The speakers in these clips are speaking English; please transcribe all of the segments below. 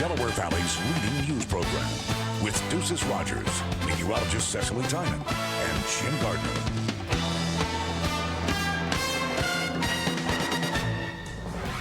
Delaware Valley's leading news program with Deuces Rogers, meteorologist Cecily Tynan, and Jim Gardner.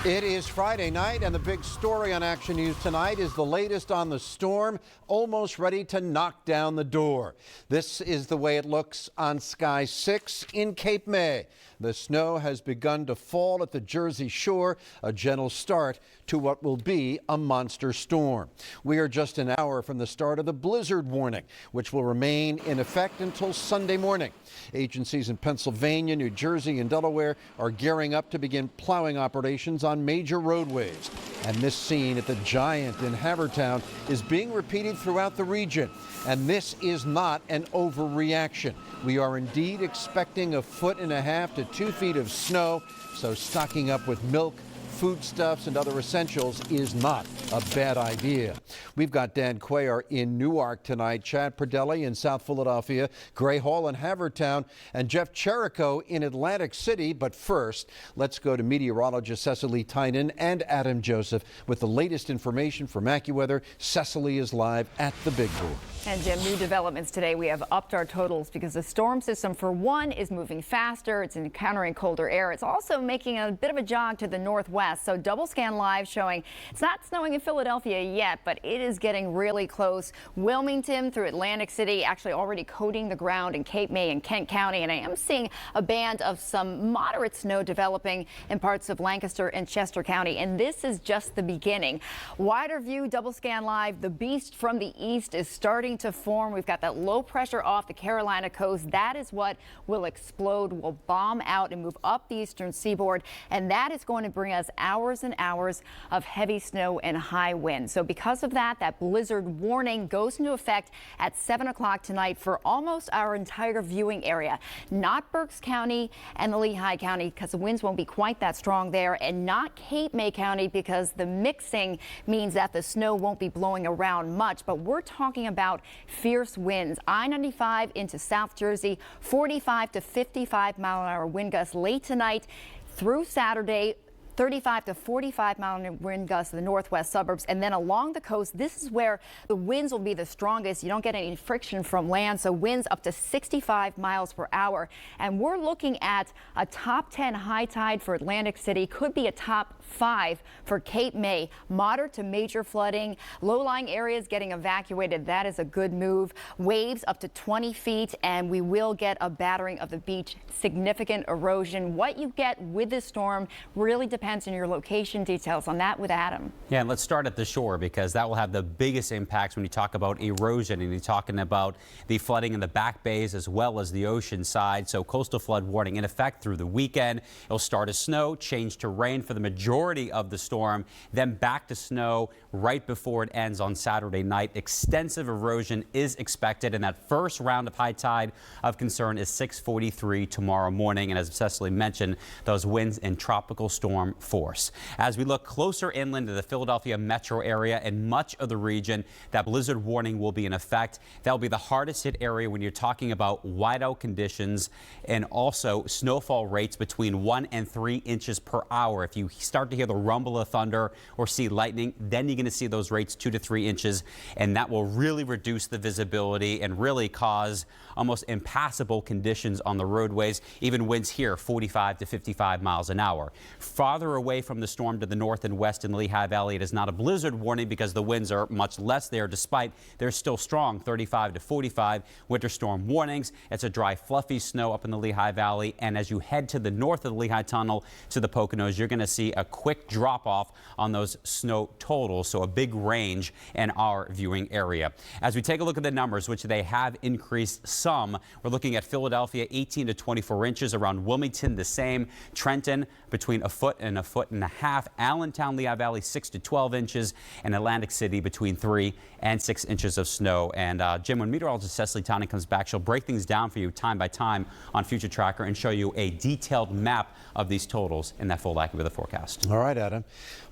It is Friday night, and the big story on Action News tonight is the latest on the storm, almost ready to knock down the door. This is the way it looks on Sky 6 in Cape May. The snow has begun to fall at the Jersey Shore, a gentle start to what will be a monster storm. We are just an hour from the start of the blizzard warning, which will remain in effect until Sunday morning. Agencies in Pennsylvania, New Jersey, and Delaware are gearing up to begin plowing operations on major roadways. And this scene at the Giant in Havertown is being repeated throughout the region. And this is not an overreaction. We are indeed expecting 1.5 to 2 feet of snow, so stocking up with milk, foodstuffs, and other essentials is not a bad idea. We've got Dan Cuellar in Newark tonight, Chad Perdelli in South Philadelphia, Gray Hall in Havertown, and Jeff Cherico in Atlantic City. But first, let's go to meteorologist Cecily Tynan and Adam Joseph with the latest information from AccuWeather. Cecily is live at the Big Board. And Jim, new developments today. We have upped our totals because the storm system, for one, is moving faster. It's encountering colder air. It's also making a bit of a jog to the northwest. So double scan live showing it's not snowing in Philadelphia yet, but it is getting really close. Wilmington through Atlantic City actually already coating the ground in Cape May and Kent County. And I am seeing a band of some moderate snow developing in parts of Lancaster and Chester County. And this is just the beginning. Wider view, double scan live. The beast from the east is starting to form. We've got that low pressure off the Carolina coast. That is what will explode, will bomb out and move up the eastern seaboard. And that is going to bring us hours and hours of heavy snow and high wind. So because of that, that blizzard warning goes into effect at 7 o'clock tonight for almost our entire viewing area. Not Berks County and the Lehigh County because the winds won't be quite that strong there, and not Cape May County because the mixing means that the snow won't be blowing around much. But we're talking about fierce winds. I-95 into South Jersey, 45 to 55 mile an hour wind gusts late tonight through Saturday. 35 to 45 mile an hour wind gusts in the northwest suburbs, and then along the coast, this is where the winds will be the strongest. You don't get any friction from land, so winds up to 65 miles per hour. And we're looking at a top 10 high tide for Atlantic City, could be a top 5 for Cape May. Moderate to major flooding, low-lying areas getting evacuated. That is a good move. Waves up to 20 feet, and we will get a battering of the beach. Significant erosion. What you get with this storm really depends on your location. Details on that with Adam. Yeah, and let's start at the shore because that will have the biggest impacts when you talk about erosion and you're talking about the flooding in the back bays as well as the ocean side. So coastal flood warning in effect through the weekend. It'll start as snow, change to rain for the majority of the storm, then back to snow right before it ends on Saturday night. Extensive erosion is expected, and that first round of high tide of concern is 6:43 tomorrow morning. And as Cecily mentioned, those winds in tropical storm force. As we look closer inland to the Philadelphia metro area and much of the region, that blizzard warning will be in effect. That'll be the hardest hit area when you're talking about whiteout conditions and also snowfall rates between 1 and 3 inches per hour. If you start to hear the rumble of thunder or see lightning, then you're going to see those rates 2 to 3 inches, and that will really reduce the visibility and really cause almost impassable conditions on the roadways. Even winds here 45 to 55 miles an hour. Farther away from the storm to the north and west in the Lehigh Valley, it is not a blizzard warning because the winds are much less there, despite they're still strong, 35 to 45 winter storm warnings. It's a dry, fluffy snow up in the Lehigh Valley, and as you head to the north of the Lehigh Tunnel to the Poconos, you're going to see a quick drop off on those snow totals, so a big range in our viewing area. As we take a look at the numbers, which they have increased some, we're looking at Philadelphia 18 to 24 inches, around Wilmington the same, Trenton between a foot and a foot and a half, Allentown, Lehigh Valley 6 to 12 inches, and Atlantic City between 3 and 6 inches of snow. And Jim, when meteorologist Cecily Tynan comes back, she'll break things down for you time by time on Future Tracker and show you a detailed map of these totals in that full AccuWeather forecast. All right, Adam.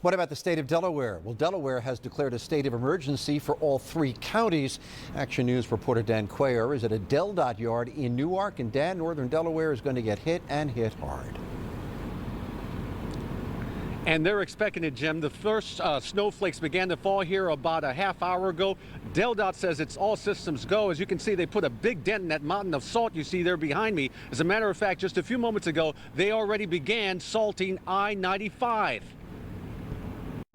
What about the state of Delaware? Well, Delaware has declared a state of emergency for all 3 counties. Action News reporter Dan Cuellar is at a Del Dot yard in Newark, and Dan, northern Delaware is going to get hit and hit hard. And they're expecting it, Jim. The first snowflakes began to fall here about a half hour ago. DelDOT says it's all systems go. As you can see, they put a big dent in that mountain of salt you see there behind me. As a matter of fact, just a few moments ago, they already began salting I-95.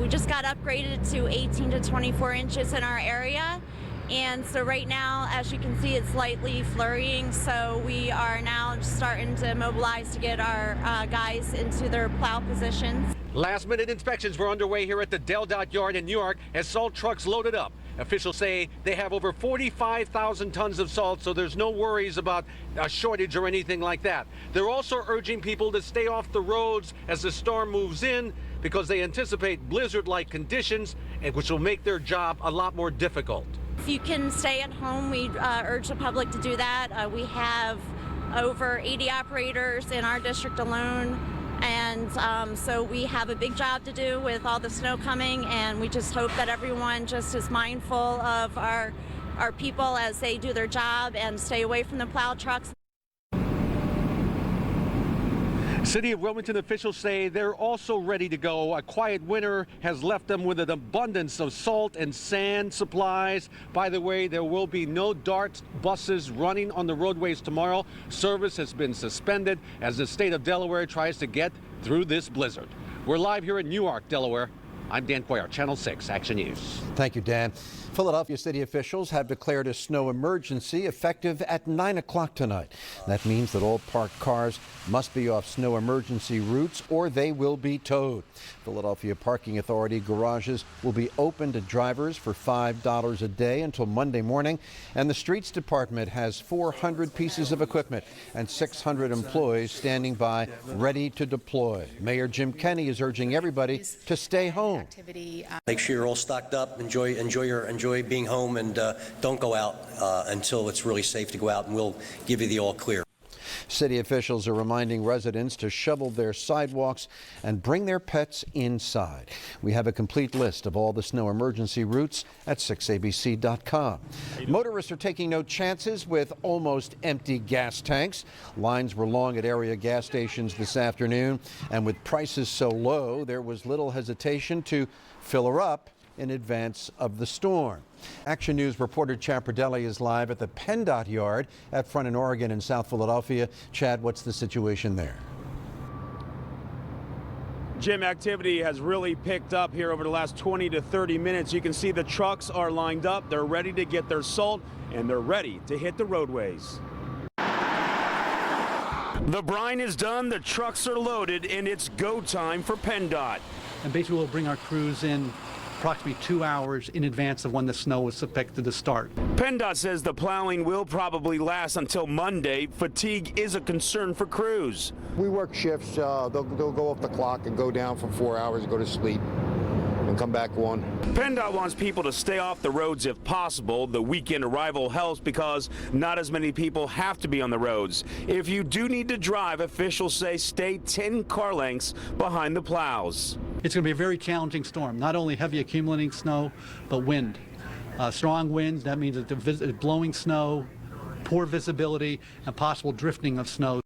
We just got upgraded to 18 to 24 inches in our area. And so right now, as you can see, it's lightly flurrying. So we are now starting to mobilize to get our guys into their plow positions. Last-minute inspections were underway here at the DelDOT yard in Newark as salt trucks loaded up. Officials say they have over 45,000 tons of salt, so there's no worries about a shortage or anything like that. They're also urging people to stay off the roads as the storm moves in because they anticipate blizzard-like conditions, which will make their job a lot more difficult. If you can stay at home, we urge the public to do that. We have over 80 operators in our district alone. And so we have a big job to do with all the snow coming, and we just hope that everyone just is mindful of our people as they do their job and stay away from the plow trucks. City of Wilmington officials say they're also ready to go. A quiet winter has left them with an abundance of salt and sand supplies. By the way, there will be no DART buses running on the roadways tomorrow. Service has been suspended as the state of Delaware tries to get through this blizzard. We're live here in Newark, Delaware. I'm Dan Cuellar, Channel 6 Action News. Thank you, Dan. Philadelphia city officials have declared a snow emergency effective at 9 o'clock tonight. That means that all parked cars must be off snow emergency routes or they will be towed. Philadelphia Parking Authority garages will be open to drivers for $5 a day until Monday morning. And the Streets Department has 400 pieces of equipment and 600 employees standing by ready to deploy. Mayor Jim Kenney is urging everybody to stay home. Make sure you're all stocked up, enjoy being home, and don't go out until it's really safe to go out, and we'll give you the all clear. City officials are reminding residents to shovel their sidewalks and bring their pets inside. We have a complete list of all the snow emergency routes at 6abc.com. Motorists are taking no chances with almost empty gas tanks. Lines were long at area gas stations this afternoon, and with prices so low, there was little hesitation to fill her up in advance of the storm. Action News reporter Chad Pradelli is live at the PennDOT yard at Front and Oregon in South Philadelphia. Chad, what's the situation there? Jim, activity has really picked up here over the last 20 to 30 minutes. You can see the trucks are lined up. They're ready to get their salt, and they're ready to hit the roadways. The brine is done, the trucks are loaded, and it's go time for PennDOT. And basically we'll bring our crews in approximately 2 hours in advance of when the snow is expected to start. PennDOT says the plowing will probably last until Monday. Fatigue is a concern for crews. We work shifts. They'll go off the clock and go down for 4 hours and go to sleep and come back on. PennDOT wants people to stay off the roads if possible. The weekend arrival helps because not as many people have to be on the roads. If you do need to drive, officials say stay 10 car lengths behind the plows. It's going to be a very challenging storm. Not only heavy accumulating snow, but wind. Strong winds, that means it's blowing snow, poor visibility, and possible drifting of snow.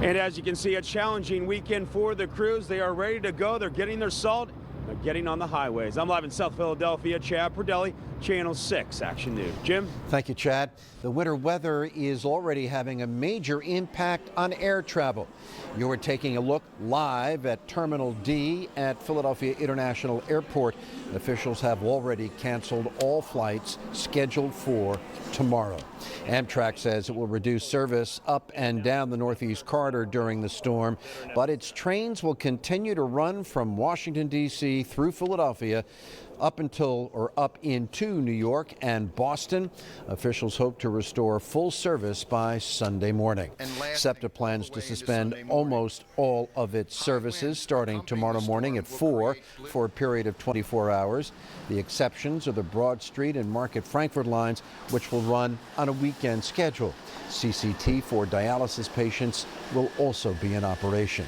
And as you can see, a challenging weekend for the crews. They are ready to go. They're getting their salt. They're getting on the highways. I'm live in South Philadelphia. Chad Pradelli, Channel 6 Action News. Jim? Thank you, Chad. The winter weather is already having a major impact on air travel. You're taking a look live at Terminal D at Philadelphia International Airport. Officials have already canceled all flights scheduled for tomorrow. Amtrak says it will reduce service up and down the Northeast Corridor during the storm, but its trains will continue to run from Washington, D.C. through Philadelphia up into New York and Boston. Officials hope to restore full service by Sunday morning. SEPTA plans to suspend almost all of its services starting tomorrow morning at 4 for a period of 24 hours. The exceptions are the Broad Street and Market Frankfurt lines, which will run on a weekend schedule. CCT for dialysis patients will also be in operation.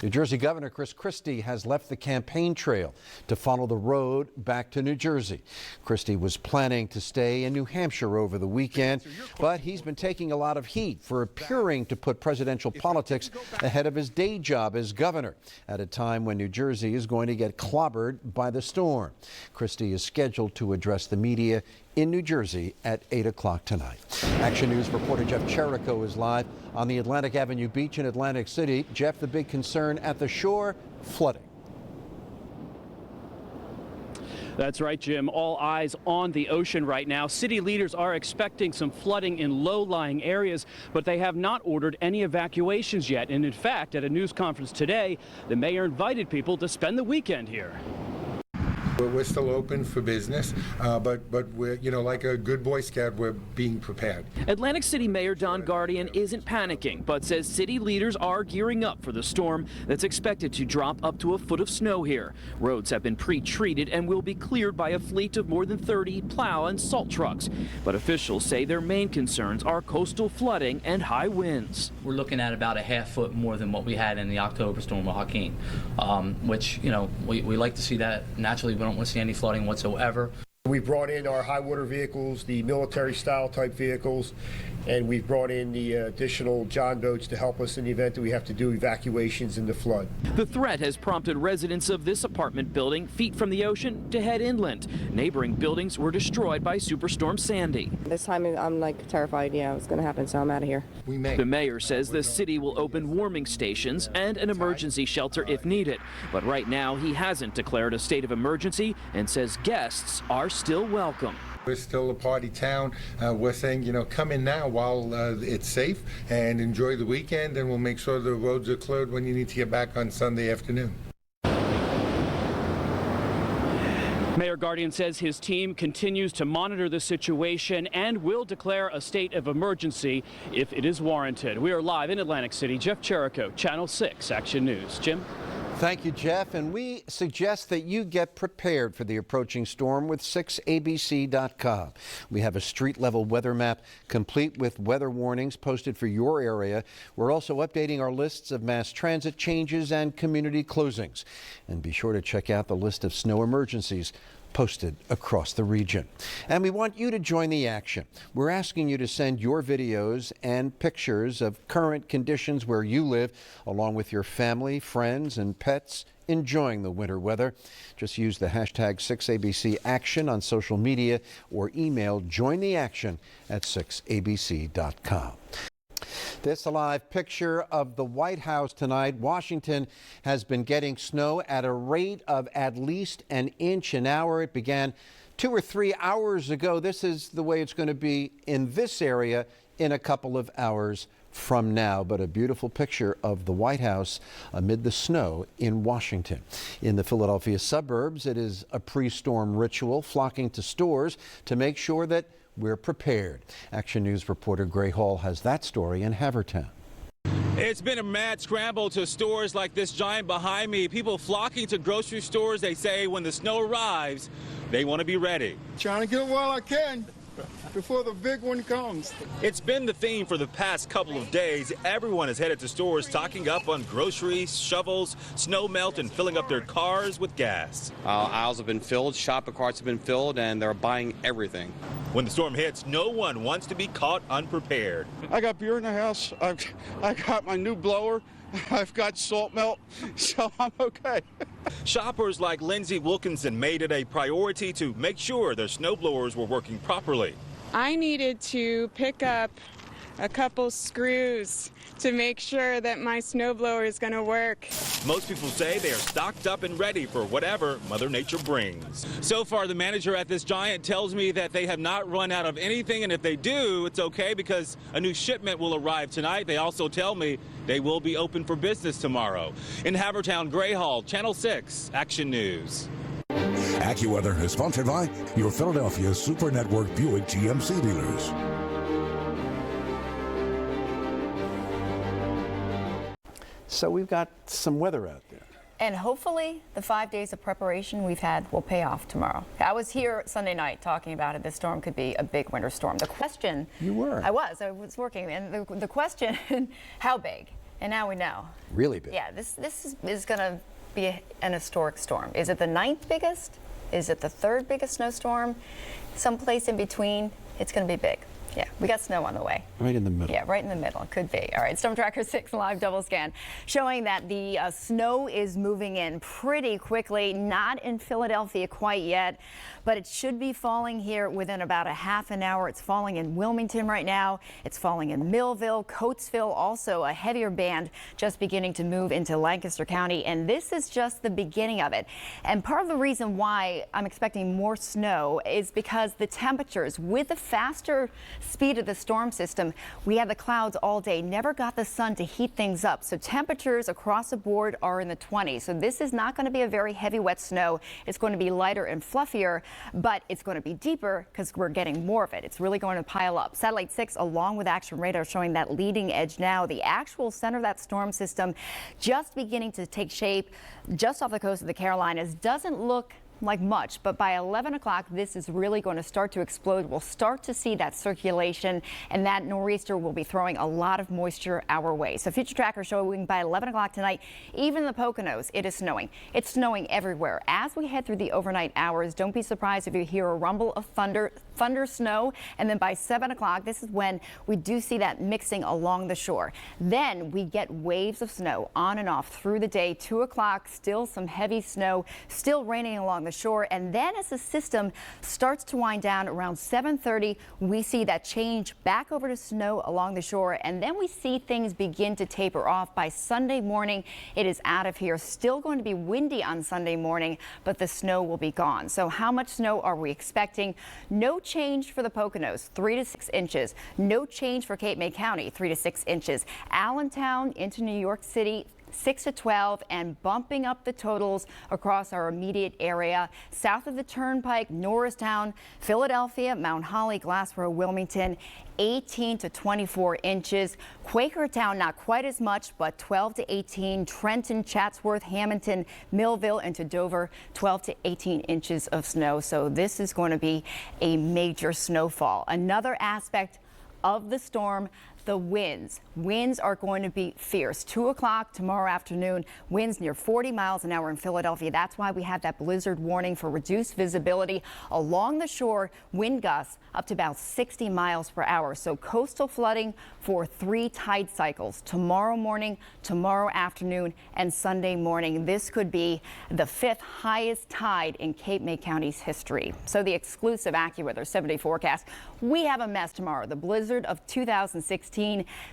New Jersey Governor Chris Christie has left the campaign trail to follow the road back to New Jersey. Christie was planning to stay in New Hampshire over the weekend, but he's been taking a lot of heat for appearing to put presidential politics ahead of his day job as governor at a time when New Jersey is going to get clobbered by the storm. Christie is scheduled to address the media in New Jersey at 8 o'clock tonight. Action News reporter Jeff Cherico is live on the Atlantic Avenue beach in Atlantic City. Jeff, the big concern at the shore, flooding. That's right, Jim. All eyes on the ocean right now. City leaders are expecting some flooding in low-lying areas, but they have not ordered any evacuations yet. And in fact, at a news conference today, the mayor invited people to spend the weekend here. We're still open for business, but we're, like a good Boy Scout, we're being prepared. Atlantic City Mayor Don Guardian isn't panicking, but says city leaders are gearing up for the storm that's expected to drop up to a foot of snow here. Roads have been pre-treated and will be cleared by a fleet of more than 30 plow and salt trucks. But officials say their main concerns are coastal flooding and high winds. We're looking at about a half foot more than what we had in the October storm with Joaquin, which, we like to see that. Naturally, we don't want to see any flooding whatsoever. We brought in our high water vehicles, the military style type vehicles, and we've brought in the additional John boats to help us in the event that we have to do evacuations in the flood. The threat has prompted residents of this apartment building feet from the ocean to head inland. Neighboring buildings were destroyed by Superstorm Sandy. This time I'm terrified. Yeah, it's going to happen, so I'm out of here. The mayor says the city will open warming stations and an emergency shelter if needed. But right now he hasn't declared a state of emergency and says guests are still welcome. We're still a party town. We're saying, come in now while it's safe and enjoy the weekend, and we'll make sure the roads are cleared when you need to get back on Sunday afternoon. Mayor Guardian says his team continues to monitor the situation and will declare a state of emergency if it is warranted. We are live in Atlantic City. Jeff Cherico, Channel 6 Action News. Jim? Thank you, Jeff. And we suggest that you get prepared for the approaching storm with 6abc.com. We have a street-level weather map complete with weather warnings posted for your area. We're also updating our lists of mass transit changes and community closings. And be sure to check out the list of snow emergencies posted across the region. And we want you to join the action. We're asking you to send your videos and pictures of current conditions where you live, along with your family, friends, and pets enjoying the winter weather. Just use the hashtag 6ABCAction on social media or email jointheaction@6abc.com. This a live picture of the White House tonight. Washington has been getting snow at a rate of at least an inch an hour. It began 2 or 3 hours ago. This is the way it's going to be in this area in a couple of hours from now. But a beautiful picture of the White House amid the snow in Washington. In the Philadelphia suburbs, it is a pre-storm ritual, flocking to stores to make sure that we're prepared. Action News reporter Gray Hall has that story in Havertown. It's been a mad scramble to stores like this giant behind me. People flocking to grocery stores. They say when the snow arrives, they want to be ready. Trying to get it while I can before the big one comes. It's been the theme for the past couple of days. Everyone is headed to stores stocking up on groceries, shovels, snow melt, and filling up their cars with gas. Aisles have been filled, shopping carts have been filled, and they're buying everything. When the storm hits, no one wants to be caught unprepared. I got beer in the house. I got my new blower. I've got salt melt, so I'm okay. Shoppers like Lindsay Wilkinson made it a priority to make sure their snowblowers were working properly. I needed to pick up a couple screws to make sure that my snowblower is going to work. Most people say they are stocked up and ready for whatever Mother Nature brings. So far, the manager at this giant tells me that they have not run out of anything, and if they do, it's okay because a new shipment will arrive tonight. They also tell me they will be open for business tomorrow. In Havertown, Gray Hall, Channel 6 Action News. AccuWeather is sponsored by your Philadelphia Super Network Buick GMC dealers. So we've got some weather out there. And hopefully the 5 days of preparation we've had will pay off tomorrow. I was here Sunday night talking about it. This storm could be a big winter storm. The question... You were. I was working. And the question, how big? And now we know. Really big. Yeah, this is going to be an historic storm. Is it the 9th biggest? Is it the 3rd biggest snowstorm? Someplace in between. It's going to be big. Yeah, we got snow on the way. Right in the middle. Yeah, right in the middle. It could be. All right, Storm Tracker 6 live double scan showing that the snow is moving in pretty quickly. Not in Philadelphia quite yet, but it should be falling here within about a half an hour. It's falling in Wilmington right now. It's falling in Millville, Coatesville, also a heavier band just beginning to move into Lancaster County. And this is just the beginning of it. And part of the reason why I'm expecting more snow is because the temperatures with the faster speed of the storm system, we had the clouds all day, never got the sun to heat things up. So temperatures across the board are in the 20s. So this is not going to be a very heavy wet snow. It's going to be lighter and fluffier, but it's going to be deeper because we're getting more of it. It's really going to pile up. Satellite 6 along with Action Radar showing that leading edge now. The actual center of that storm system just beginning to take shape just off the coast of the Carolinas. Doesn't look like much, but by 11 o'clock, this is really going to start to explode. We'll start to see that circulation, and that nor'easter will be throwing a lot of moisture our way. So future tracker showing by 11 o'clock tonight, even in the Poconos, it is snowing. It's snowing everywhere. As we head through the overnight hours, don't be surprised if you hear a rumble of thunder snow, and then by 7 o'clock, this is when we do see that mixing along the shore. Then we get waves of snow on and off through the day. 2 o'clock, still some heavy snow, still raining along the shore. And then as the system starts to wind down around 7:30, we see that change back over to snow along the shore. And then we see things begin to taper off. By Sunday morning, it is out of here. Still going to be windy on Sunday morning, but the snow will be gone. So how much snow are we expecting? No change for the Poconos, 3 to 6 inches. No change for Cape May County, 3 to 6 inches. Allentown into New York City, 6 to 12, and bumping up the totals across our immediate area. South of the Turnpike, Norristown, Philadelphia, Mount Holly, Glassboro, Wilmington, 18 to 24 inches. Quakertown, not quite as much, but 12 to 18. Trenton, Chatsworth, Hamilton, Millville into Dover, 12 to 18 inches of snow. So this is going to be a major snowfall. Another aspect of the storm, the winds. Winds are going to be fierce. 2 o'clock tomorrow afternoon, winds near 40 miles an hour in Philadelphia. That's why we have that blizzard warning for reduced visibility. Along the shore, wind gusts up to about 60 miles per hour. So coastal flooding for 3 tide cycles tomorrow morning, tomorrow afternoon, and Sunday morning. This could be the 5th highest tide in Cape May County's history. So the exclusive AccuWeather 7-day forecast. We have a mess tomorrow. The blizzard of 2016.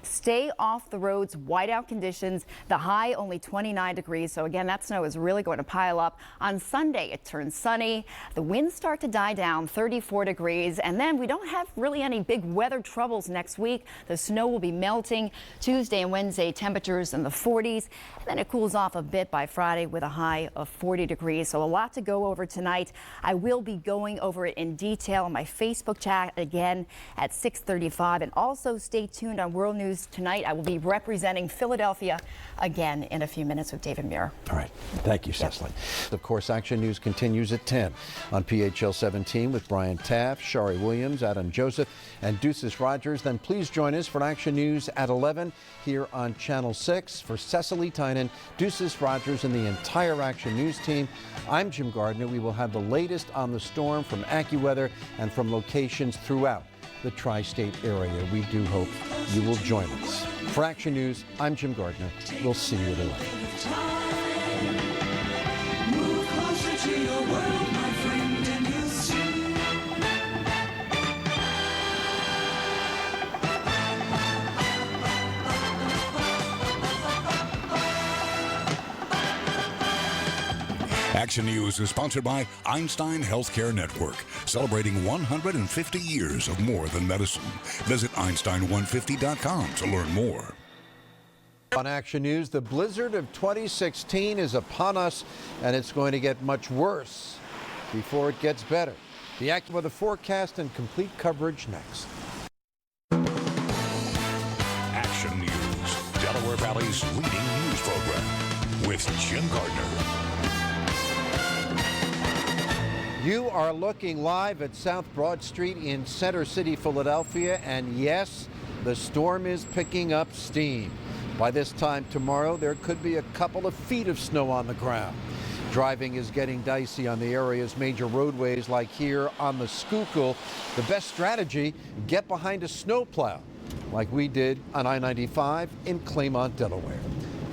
Stay off the roads, whiteout conditions. The high only 29 degrees. So again, that snow is really going to pile up. On Sunday, it turns sunny. The winds start to die down, 34 degrees. And then we don't have really any big weather troubles next week. The snow will be melting. Tuesday and Wednesday, temperatures in the 40s. And then it cools off a bit by Friday with a high of 40 degrees. So a lot to go over tonight. I will be going over it in detail on my Facebook chat again at 6:35. And also stay tuned on World News tonight. I will be representing Philadelphia again in a few minutes with David Muir. All right. Thank you, Cecily. Of course, Action News continues at 10 on PHL 17 with Brian Taft, Shari Williams, Adam Joseph, and Deuces Rogers. Then please join us for Action News at 11 here on Channel 6. For Cecily, Tynan, Deuces Rogers, and the entire Action News team, I'm Jim Gardner. We will have the latest on the storm from AccuWeather and from locations throughout the tri-state area. We do hope you will join us. For Action News, I'm Jim Gardner. We'll see you at 11. Move closer to your world, my friend, and you'll see. Action News is sponsored by Einstein Healthcare Network, celebrating 150 years of more than medicine. Visit Einstein150.com to learn more. On Action News, the blizzard of 2016 is upon us, and it's going to get much worse before it gets better. The AccuWeather forecast and complete coverage next. Action News, Delaware Valley's leading news program, with Jim Gardner. You are looking live at South Broad Street in Center City, Philadelphia, and yes, the storm is picking up steam. By this time tomorrow, there could be a couple of feet of snow on the ground. Driving is getting dicey on the area's major roadways like here on the Schuylkill. The best strategy, get behind a snowplow like we did on I-95 in Claymont, Delaware.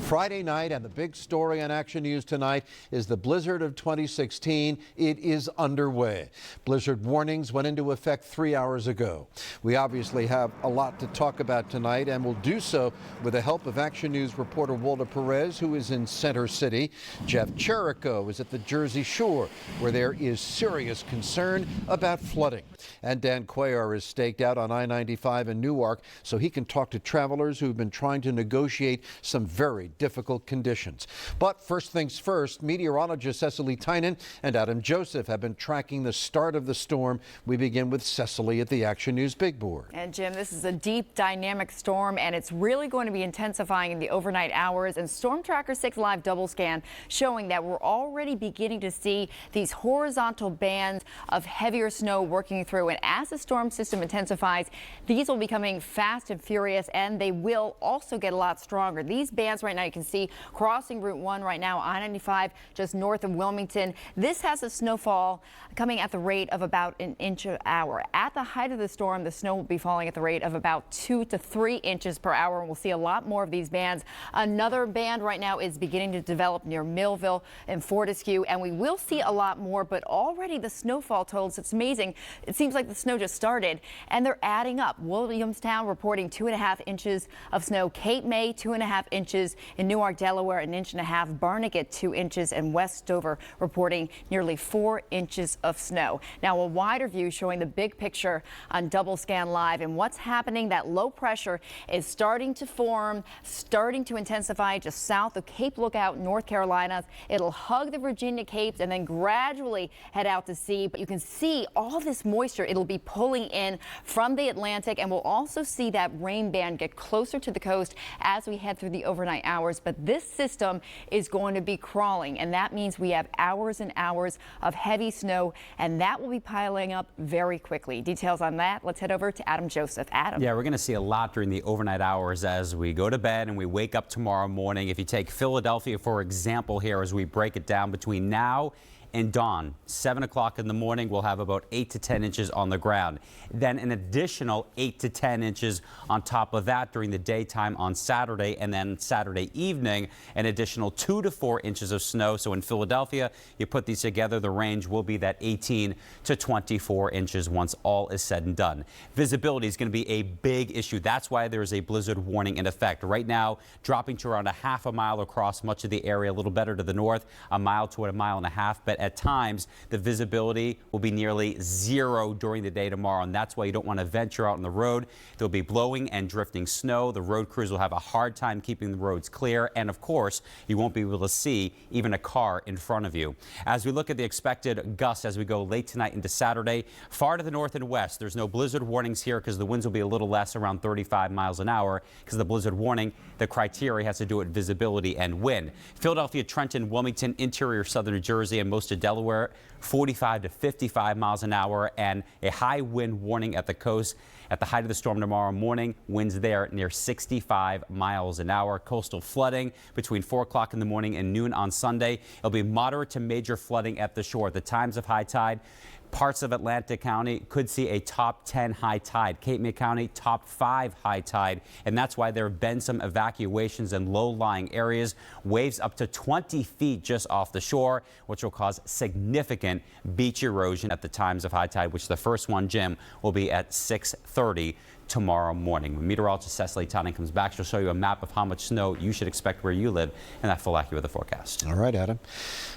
Friday night, and the big story on Action News tonight is the blizzard of 2016. It is underway. Blizzard warnings went into effect 3 hours ago. We obviously have a lot to talk about tonight, and we'll do so with the help of Action News reporter Walter Perez, who is in Center City. Jeff Cherico is at the Jersey Shore, where there is serious concern about flooding. And Dan Cuellar is staked out on I-95 in Newark so he can talk to travelers who've been trying to negotiate some very difficult conditions. But first things first, meteorologists Cecily Tynan and Adam Joseph have been tracking the start of the storm. We begin with Cecily at the Action News Big Board. And Jim, this is a deep dynamic storm, and it's really going to be intensifying in the overnight hours. And Storm Tracker 6 Live double scan showing that we're already beginning to see these horizontal bands of heavier snow working through. And as the storm system intensifies, these will be coming fast and furious, and they will also get a lot stronger. These bands right now, you can see crossing Route 1 right now, I-95 just north of Wilmington. This has a snowfall coming at the rate of about an inch an hour. At the height of the storm, the snow will be falling at the rate of about 2 to 3 inches per hour, and we'll see a lot more of these bands. Another band right now is beginning to develop near Millville and Fortescue, and we will see a lot more, but already the snowfall totals, it's amazing. It seems like the snow just started, and they're adding up. Williamstown reporting 2.5 inches of snow. Cape May, 2.5 inches. In Newark, Delaware, an inch and a half. Barnegat, 2 inches. And West Dover reporting nearly 4 inches of snow. Now, a wider view showing the big picture on Double Scan Live. And what's happening, that low pressure is starting to form, starting to intensify just south of Cape Lookout, North Carolina. It'll hug the Virginia Capes and then gradually head out to sea. But you can see all this moisture it'll be pulling in from the Atlantic, and we'll also see that rain band get closer to the coast as we head through the overnight hours. But this system is going to be crawling, and that means we have hours and hours of heavy snow, and that will be piling up very quickly. Details on that, let's head over to Adam Joseph. Adam. Yeah, we're going to see a lot during the overnight hours as we go to bed and we wake up tomorrow morning. If you take Philadelphia, for example, here as we break it down between now and dawn, 7 o'clock in the morning, we'll have about 8 to 10 inches on the ground. Then an additional 8 to 10 inches on top of that during the daytime on Saturday, and then Saturday evening, an additional 2 to 4 inches of snow. So in Philadelphia, you put these together, the range will be that 18 to 24 inches once all is said and done. Visibility is going to be a big issue. That's why there is a blizzard warning in effect. Right now, dropping to around a half a mile across much of the area, a little better to the north, a mile to a mile and a half. But at times, the visibility will be nearly zero during the day tomorrow, and that's why you don't want to venture out on the road. There'll be blowing and drifting snow. The road crews will have a hard time keeping the roads clear, and of course, you won't be able to see even a car in front of you. As we look at the expected gusts as we go late tonight into Saturday, far to the north and west, there's no blizzard warnings here because the winds will be a little less, around 35 miles an hour. Because the blizzard warning, the criteria has to do with visibility and wind. Philadelphia, Trenton, Wilmington, interior southern New Jersey, and most of Delaware, 45 to 55 miles an hour, and a high wind warning at the coast. At the height of the storm tomorrow morning, winds there near 65 miles an hour. Coastal flooding between 4 o'clock in the morning and noon on Sunday. It'll be moderate to major flooding at the shore. At the times of high tide, parts of Atlantic County could see a top 10 high tide. Cape May County, top 5 high tide. And that's why there have been some evacuations in low-lying areas. Waves up to 20 feet just off the shore, which will cause significant beach erosion at the times of high tide, which the first one, Jim, will be at 6:30 tomorrow morning. When meteorologist Cecily Tynan comes back, she'll show you a map of how much snow you should expect where you live and that full AccuWeather forecast. All right, Adam.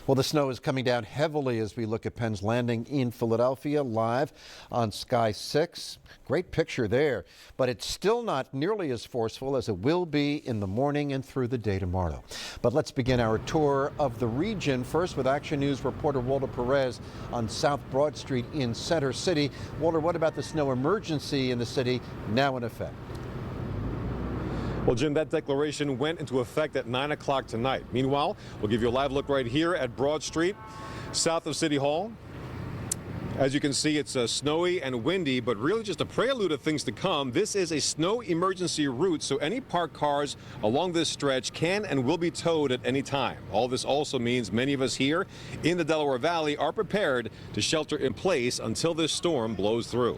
Well, the snow is coming down heavily as we look at Penn's Landing in Philadelphia live on Sky 6. Great picture there, but it's still not nearly as forceful as it will be in the morning and through the day tomorrow. But let's begin our tour of the region first with Action News reporter Walter Perez on South Broad Street in Center City. Walter, what about the snow emergency in the city now in effect? Well, Jim, that declaration went into effect at 9 o'clock tonight. Meanwhile, we'll give you a live look right here at Broad Street, south of City Hall. As you can see, it's snowy and windy, but really just a prelude of things to come. This is a snow emergency route, so any parked cars along this stretch can and will be towed at any time. All this also means many of us here in the Delaware Valley are prepared to shelter in place until this storm blows through.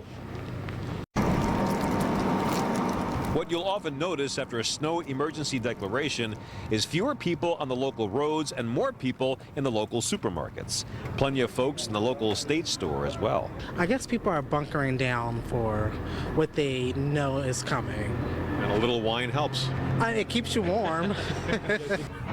What you'll often notice after a snow emergency declaration is fewer people on the local roads and more people in the local supermarkets. Plenty of folks in the local state store as well. I guess people are bunkering down for what they know is coming. And a little wine helps. It keeps you warm.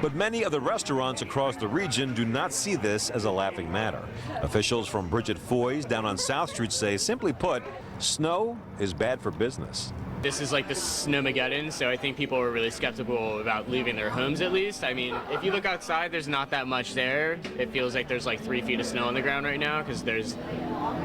But many of the restaurants across the region do not see this as a laughing matter. Officials from Bridget Foy's down on South Street say, simply put, snow is bad for business. This is like the snowmageddon, so I think people are really skeptical about leaving their homes at least. I mean, if you look outside, there's not that much there. It feels like there's like 3 feet of snow on the ground right now because there's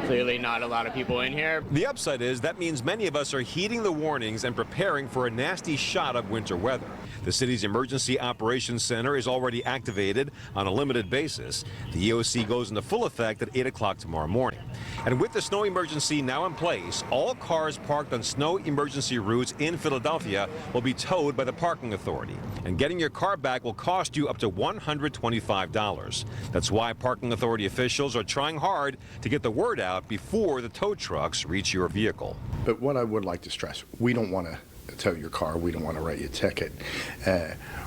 clearly not a lot of people in here. The upside is that means many of us are heeding the warnings and preparing for a nasty shot of winter weather. The city's Emergency Operations Center is already activated on a limited basis. The EOC goes into full effect at 8 o'clock tomorrow morning. And with the snow emergency now in place, all cars parked on snow emergency routes in Philadelphia will be towed by the parking authority. And getting your car back will cost you up to $125. That's why parking authority officials are trying hard to get the word out before the tow trucks reach your vehicle. But what I would like to stress, we don't want to tow your car. We don't want to write you a ticket.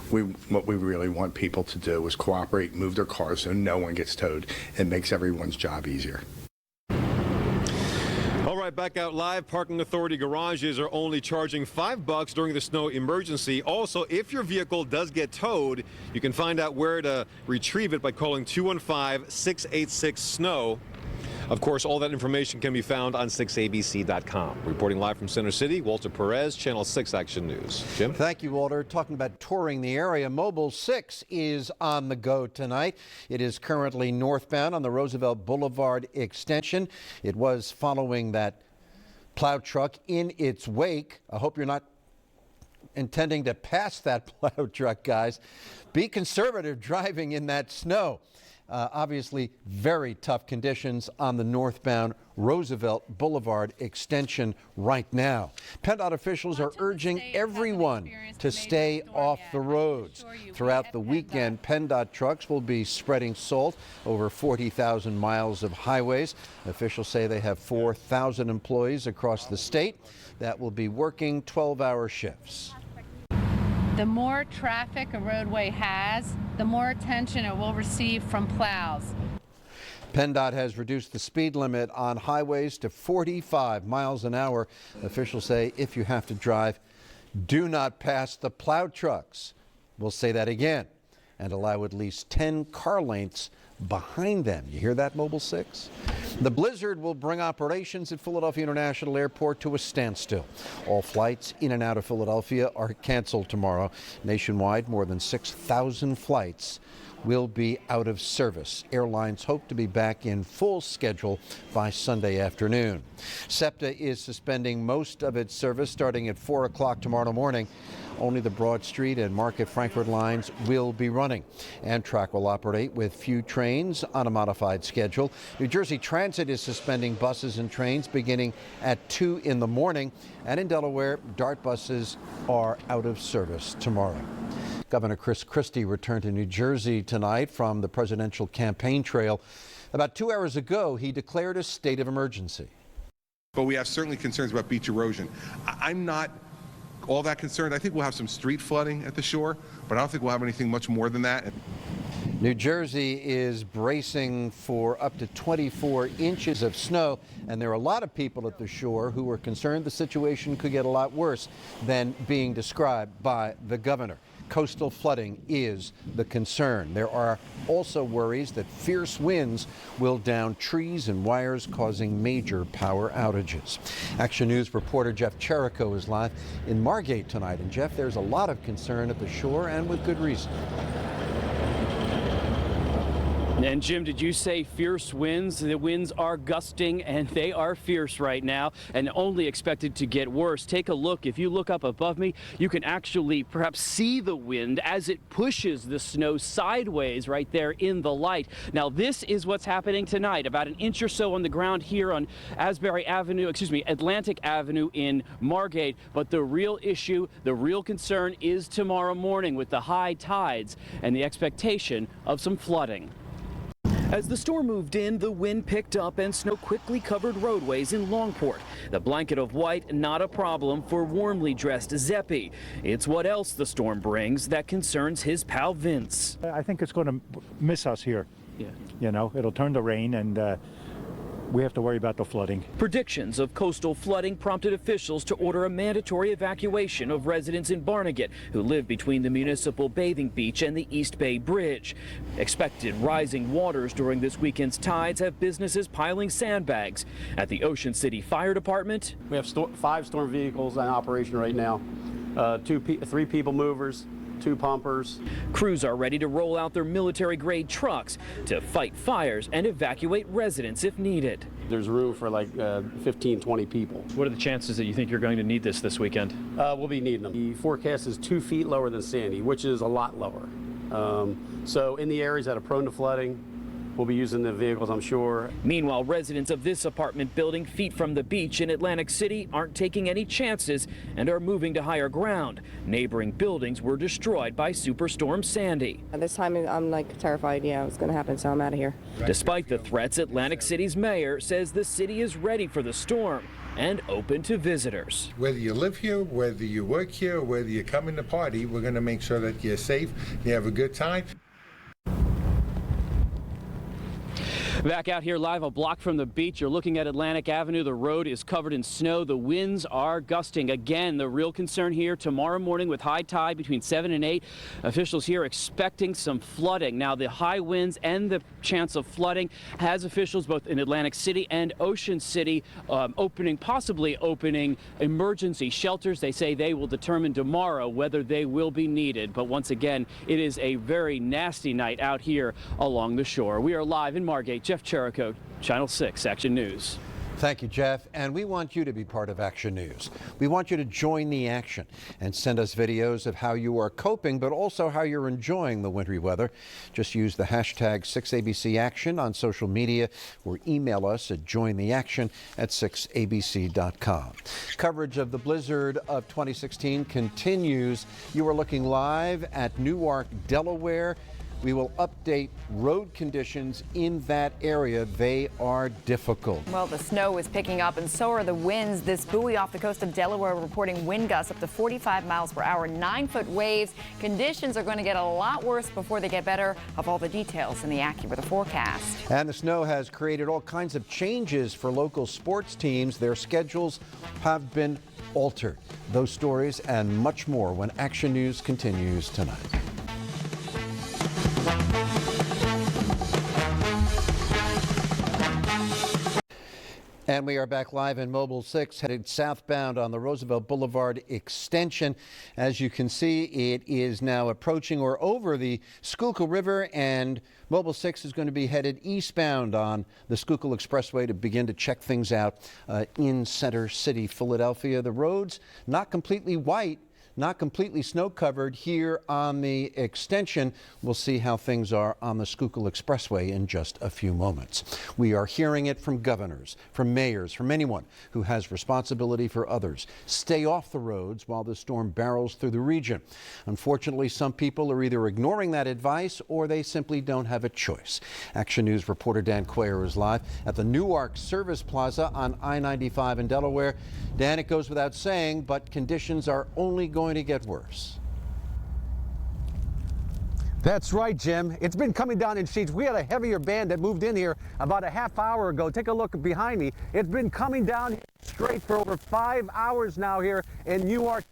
What we really want people to do is cooperate, move their cars so no one gets towed. It makes everyone's job easier. All right, back out live. Parking authority garages are only charging $5 during the snow emergency. Also, if your vehicle does get towed, you can find out where to retrieve it by calling 215-686-SNOW. Of course, all that information can be found on 6abc.com. Reporting live from Center City, Walter Perez, Channel 6 Action News. Jim? Thank you, Walter. Talking about touring the area, Mobile 6 is on the go tonight. It is currently northbound on the Roosevelt Boulevard extension. It was following that plow truck in its wake. I hope you're not intending to pass that plow truck, guys. Be conservative driving in that snow. Obviously, very tough conditions on the northbound Roosevelt Boulevard extension right now. PennDOT officials are urging everyone to stay off the roads. Throughout the weekend, PennDOT trucks will be spreading salt over 40,000 miles of highways. Officials say they have 4,000 employees across the state that will be working 12-hour shifts. The more traffic a roadway has, the more attention it will receive from plows. PennDOT has reduced the speed limit on highways to 45 miles an hour. Officials say if you have to drive, do not pass the plow trucks. We'll say that again, and allow at least 10 car lengths behind them. You hear that, Mobile 6? The blizzard will bring operations at Philadelphia International Airport to a standstill. All flights in and out of Philadelphia are canceled tomorrow. Nationwide, more than 6,000 flights will be out of service. Airlines hope to be back in full schedule by Sunday afternoon. SEPTA is suspending most of its service starting at 4 o'clock tomorrow morning. Only the Broad Street and Market Frankfurt lines will be running. Amtrak will operate with few trains on a modified schedule. New Jersey Transit is suspending buses and trains beginning at 2 in the morning. And in Delaware, DART buses are out of service tomorrow. Governor Chris Christie returned to New Jersey tonight from the presidential campaign trail. About 2 hours ago, he declared a state of emergency. But we have certainly concerns about beach erosion. I'm not all that concerned. I think we'll have some street flooding at the shore, but I don't think we'll have anything much more than that. New Jersey is bracing for up to 24 inches of snow, and there are a lot of people at the shore who are concerned the situation could get a lot worse than being described by the governor. Coastal flooding is the concern. There are also worries that fierce winds will down trees and wires, causing major power outages. Action News reporter Jeff Cherico is live in Margate tonight. And Jeff, there's a lot of concern at the shore, and with good reason. And Jim, did you say fierce winds? The winds are gusting and they are fierce right now and only expected to get worse. Take a look. If you look up above me, you can actually perhaps see the wind as it pushes the snow sideways right there in the light. Now, this is what's happening tonight, about an inch or so on the ground here on Atlantic Avenue in Margate. But the real issue, the real concern is tomorrow morning with the high tides and the expectation of some flooding. As the storm moved in, the wind picked up and snow quickly covered roadways in Longport. The blanket of white, not a problem for warmly dressed Zeppi. It's what else the storm brings that concerns his pal Vince. I think it's going to miss us here. Yeah. You know, it'll turn to rain and we have to worry about the flooding. Predictions of coastal flooding prompted officials to order a mandatory evacuation of residents in Barnegat who live between the municipal bathing beach and the East Bay Bridge. Expected rising waters during this weekend's tides have businesses piling sandbags. At the Ocean City Fire Department, we have 5 storm vehicles in operation right now, 3 people movers, 2 pumpers. Crews are ready to roll out their military-grade trucks to fight fires and evacuate residents if needed. There's room for like 15, 20 people. What are the chances that you think you're going to need this weekend? We'll be needing them. The forecast is 2 feet lower than Sandy, which is a lot lower. So in the areas that are prone to flooding, we'll be using the vehicles, I'm sure. Meanwhile, residents of this apartment building feet from the beach in Atlantic City aren't taking any chances and are moving to higher ground. Neighboring buildings were destroyed by Superstorm Sandy. This time I'm like terrified, it's going to happen, so I'm out of here. Despite the threats, Atlantic City's mayor says the city is ready for the storm and open to visitors. Whether you live here, whether you work here, whether you come in to party, we're going to make sure that you're safe, you have a good time. Back out here live a block from the beach. You're looking at Atlantic Avenue. The road is covered in snow. The winds are gusting. Again, the real concern here tomorrow morning with high tide between 7 and 8. Officials here expecting some flooding. Now, the high winds and the chance of flooding has officials both in Atlantic City and Ocean City possibly opening emergency shelters. They say they will determine tomorrow whether they will be needed. But once again, it is a very nasty night out here along the shore. We are live in Margate. Jeff Cherico, Channel 6 Action News. Thank you, Jeff. And we want you to be part of Action News. We want you to join the action and send us videos of how you are coping, but also how you're enjoying the wintry weather. Just use the hashtag 6ABCAction on social media or email us at jointheaction@6abc.com. Coverage of the blizzard of 2016 continues. You are looking live at Newark, Delaware. We will update road conditions in that area. They are difficult. Well, the snow is picking up and so are the winds. This buoy off the coast of Delaware reporting wind gusts up to 45 miles per hour, 9-foot waves. Conditions are going to get a lot worse before they get better. Of all the details in the AccuWeather forecast. And the snow has created all kinds of changes for local sports teams. Their schedules have been altered. Those stories and much more when Action News continues tonight. And we are back live in Mobile 6, headed southbound on the Roosevelt Boulevard extension. As you can see, it is now approaching or over the Schuylkill River, and Mobile 6 is going to be headed eastbound on the Schuylkill Expressway to begin to check things out in Center City, Philadelphia. The roads not completely white, not completely snow-covered here on the extension. We'll see how things are on the Schuylkill Expressway in just a few moments. We are hearing it from governors, from mayors, from anyone who has responsibility for others. Stay off the roads while the storm barrels through the region. Unfortunately, some people are either ignoring that advice or they simply don't have a choice. Action News reporter Dan Quayer is live at the Newark Service Plaza on I-95 in Delaware. Dan, it goes without saying, but conditions are only going to get worse. That's right, Jim. It's been coming down in sheets. We had a heavier band that moved in here about a half hour ago. Take a look behind me. It's been coming down straight for over 5 hours now here in Newark.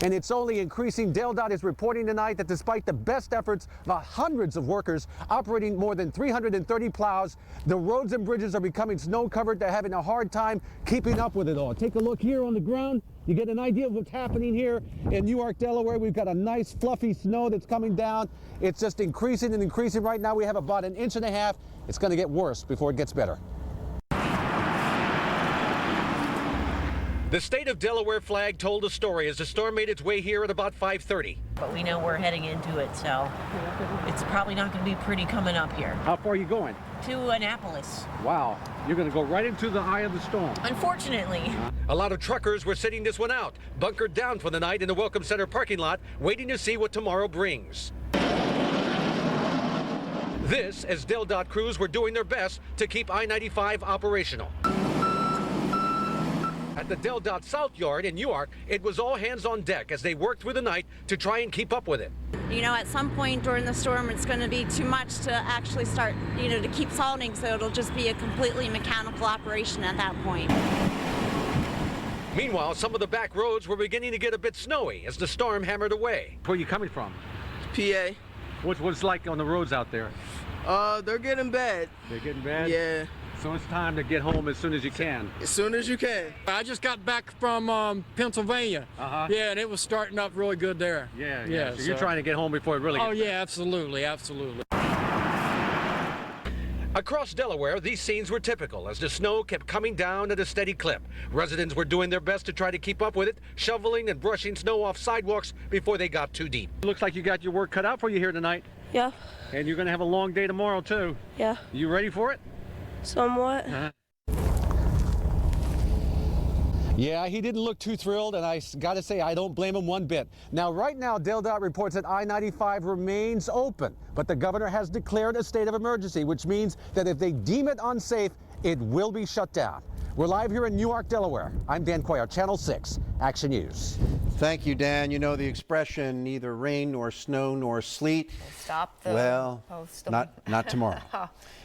And it's only increasing. DaleDOT is reporting tonight that despite the best efforts of hundreds of workers operating more than 330 plows, the roads and bridges are becoming snow-covered. They're having a hard time keeping up with it all. Take a look here on the ground. You get an idea of what's happening here in Newark, Delaware. We've got a nice fluffy snow that's coming down. It's just increasing and increasing. Right now we have about 1.5 inches. It's going to get worse before it gets better. The state of Delaware flag told a story as the storm made its way here at about 5:30. But we know we're heading into it, so it's probably not going to be pretty coming up here. How far are you going? To Annapolis. Wow, you're going to go right into the eye of the storm. Unfortunately. A lot of truckers were sitting this one out, bunkered down for the night in the Welcome Center parking lot, waiting to see what tomorrow brings. This as DelDOT crews were doing their best to keep I-95 operational. At the DelDOT South Yard in Newark, it was all hands on deck as they worked through the night to try and keep up with it. You know, at some point during the storm, it's going to be too much to actually start, you know, to keep salting, so it'll just be a completely mechanical operation at that point. Meanwhile, some of the back roads were beginning to get a bit snowy as the storm hammered away. Where are you coming from? PA. What's it like on the roads out there? They're getting bad. They're getting bad? Yeah. So it's time to get home as soon as you can. As soon as you can. I just got back from Pennsylvania. Yeah, and it was starting up really good there. Yeah. So you're trying to get home before it really gets yeah, absolutely, absolutely. Across Delaware, these scenes were typical as the snow kept coming down at a steady clip. Residents were doing their best to try to keep up with it, shoveling and brushing snow off sidewalks before they got too deep. Looks like you got your work cut out for you here tonight. Yeah. And you're going to have a long day tomorrow, too. Yeah. You ready for it? Somewhat. Yeah, he didn't look too thrilled, and I got to say, I don't blame him one bit. Now, right now, DelDOT reports that I-95 remains open, but the governor has declared a state of emergency, which means that if they deem it unsafe, it will be shut down. We're live here in Newark, Delaware. I'm Dan Cuellar, Channel 6, Action News. Thank you, Dan. You know the expression, neither rain nor snow nor sleet. Stop the post. Not tomorrow.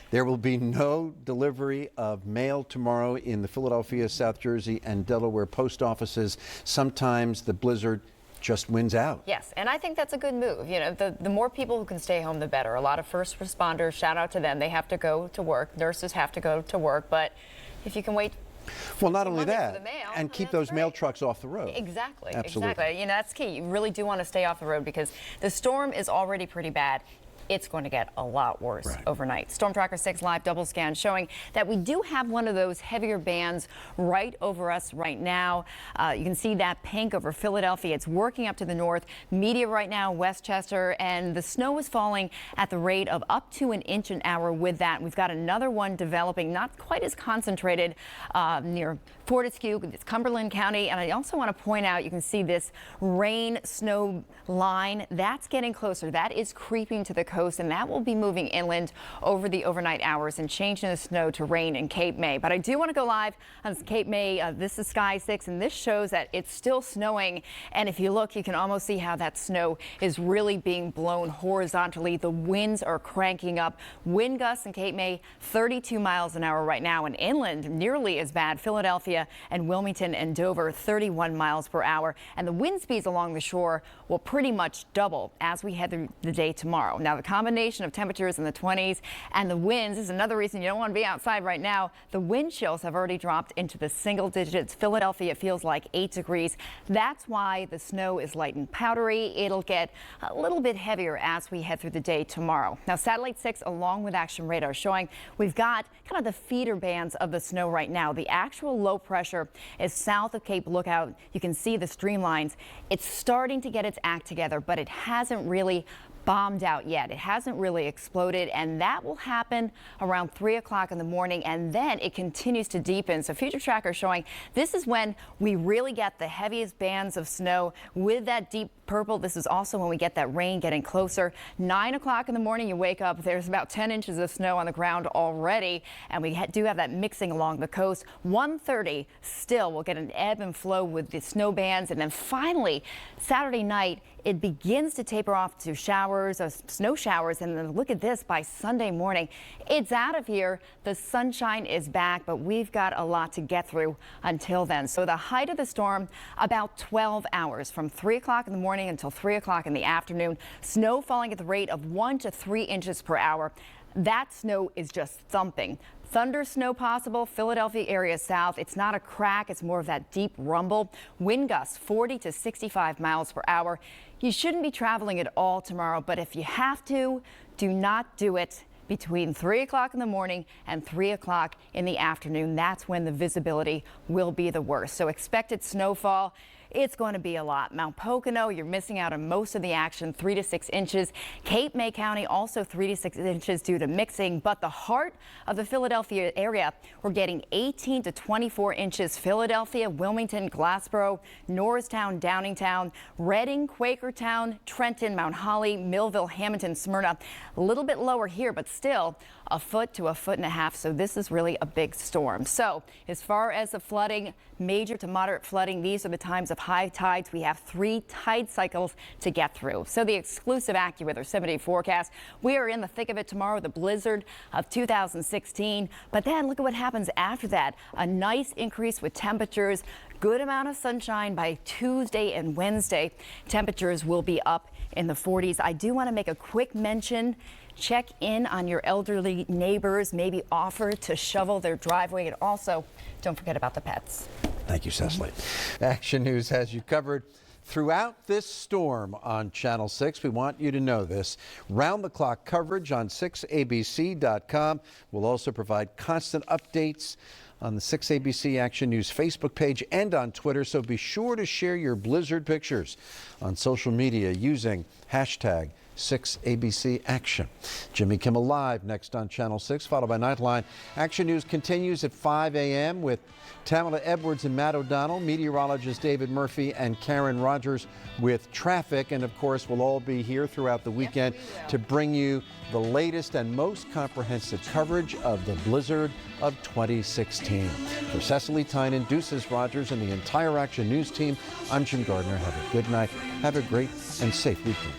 There will be no delivery of mail tomorrow in the Philadelphia, South Jersey, and Delaware post offices. Sometimes the blizzard just wins out. Yes, and I think that's a good move. You know, the more people who can stay home, the better. A lot of first responders, shout out to them. They have to go to work. Nurses have to go to work. But if you can wait. Well, not only Monday that, for the mail, and keep those mail trucks off the road. Exactly. Absolutely. Exactly. You know, that's key. You really do want to stay off the road because the storm is already pretty bad. It's going to get a lot worse overnight. Storm Tracker 6 live double scan showing that we do have one of those heavier bands right over us right now. You can see that pink over Philadelphia. It's working up to the north. Media right now, Westchester, and the snow is falling at the rate of up to 1 inch an hour with that. We've got another one developing, not quite as concentrated near Fortescue, it's Cumberland County. And I also want to point out, you can see this rain snow line that's getting closer. That is creeping to the coast, and that will be moving inland over the overnight hours and changing the snow to rain in Cape May. But I do want to go live on Cape May. This is Sky 6, and this shows that it's still snowing. And if you look, you can almost see how that snow is really being blown horizontally. The winds are cranking up. Wind gusts in Cape May, 32 miles an hour right now, and inland nearly as bad. Philadelphia and Wilmington and Dover, 31 miles per hour. And the wind speeds along the shore will pretty much double as we head through the day tomorrow. Now, the combination of temperatures in the 20s and the winds is another reason you don't want to be outside right now. The wind chills have already dropped into the single digits. Philadelphia feels like 8 degrees. That's why the snow is light and powdery. It'll get a little bit heavier as we head through the day tomorrow. Now, Satellite 6 along with Action Radar showing we've got kind of the feeder bands of the snow right now. The actual low pressure is south of Cape Lookout. You can see the streamlines. It's starting to get its act together, but it hasn't really bombed out yet. It hasn't really exploded, and that will happen around 3 o'clock in the morning, and then it continues to deepen. So Future Tracker showing this is when we really get the heaviest bands of snow with that deep purple. This is also when we get that rain getting closer. 9 o'clock in the morning, you wake up, there's about 10 inches of snow on the ground already, and we do have that mixing along the coast. 1:30 still we'll get an ebb and flow with the snow bands, and then finally Saturday night it begins to taper off to showers, snow showers, and then look at this, by Sunday morning, it's out of here. The sunshine is back, but we've got a lot to get through until then. So the height of the storm, about 12 hours, from 3 o'clock in the morning until 3 o'clock in the afternoon. Snow falling at the rate of 1 to 3 inches per hour. That snow is just thumping Thunder snow possible, Philadelphia area south. It's not a crack, it's more of that deep rumble. Wind gusts 40 to 65 miles per hour. You shouldn't be traveling at all tomorrow, but if you have to, do not do it between 3 o'clock in the morning and 3 o'clock in the afternoon. That's when the visibility will be the worst. So expected snowfall. It's going to be a lot. Mount Pocono, you're missing out on most of the action, 3 to 6 inches. Cape May County, also 3 to 6 inches due to mixing. But the heart of the Philadelphia area, we're getting 18 to 24 inches. Philadelphia, Wilmington, Glassboro, Norristown, Downingtown, Reading, Quakertown, Trenton, Mount Holly, Millville, Hamilton, Smyrna. A little bit lower here, but still a foot to a foot and a half. So this is really a big storm. So as far as the flooding, major to moderate flooding, these are the times of high tides. We have 3 tide cycles to get through. So the exclusive AccuWeather 7-day forecast. We are in the thick of it tomorrow, the blizzard of 2016. But then look at what happens after that. A nice increase with temperatures. Good amount of sunshine by Tuesday and Wednesday. Temperatures will be up in the 40s. I do want to make a quick mention. Check in on your elderly neighbors, maybe offer to shovel their driveway, and also don't forget about the pets. Thank you, Cecily. Action News has you covered throughout this storm on Channel 6. We want you to know this. Round-the-clock coverage on 6abc.com. We'll also provide constant updates on the 6ABC Action News Facebook page and on Twitter, so be sure to share your blizzard pictures on social media using hashtag 6ABC Action. Jimmy Kimmel Live next on Channel 6, followed by Nightline. Action News continues at 5 a.m. with Tamala Edwards and Matt O'Donnell, meteorologist David Murphy and Karen Rogers with traffic. And of course, we'll all be here throughout the weekend to bring you the latest and most comprehensive coverage of the blizzard of 2016. For Cecily, Tynan, Deuces, Rogers, and the entire Action News team, I'm Jim Gardner. Have a good night. Have a great and safe weekend.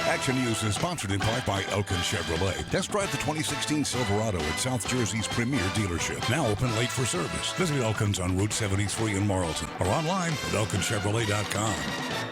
Action News is sponsored in part by Elkin Chevrolet. Test drive the 2016 Silverado at South Jersey's premier dealership. Now open late for service. Visit Elkin's on Route 73 in Marlton or online at elkinchevrolet.com.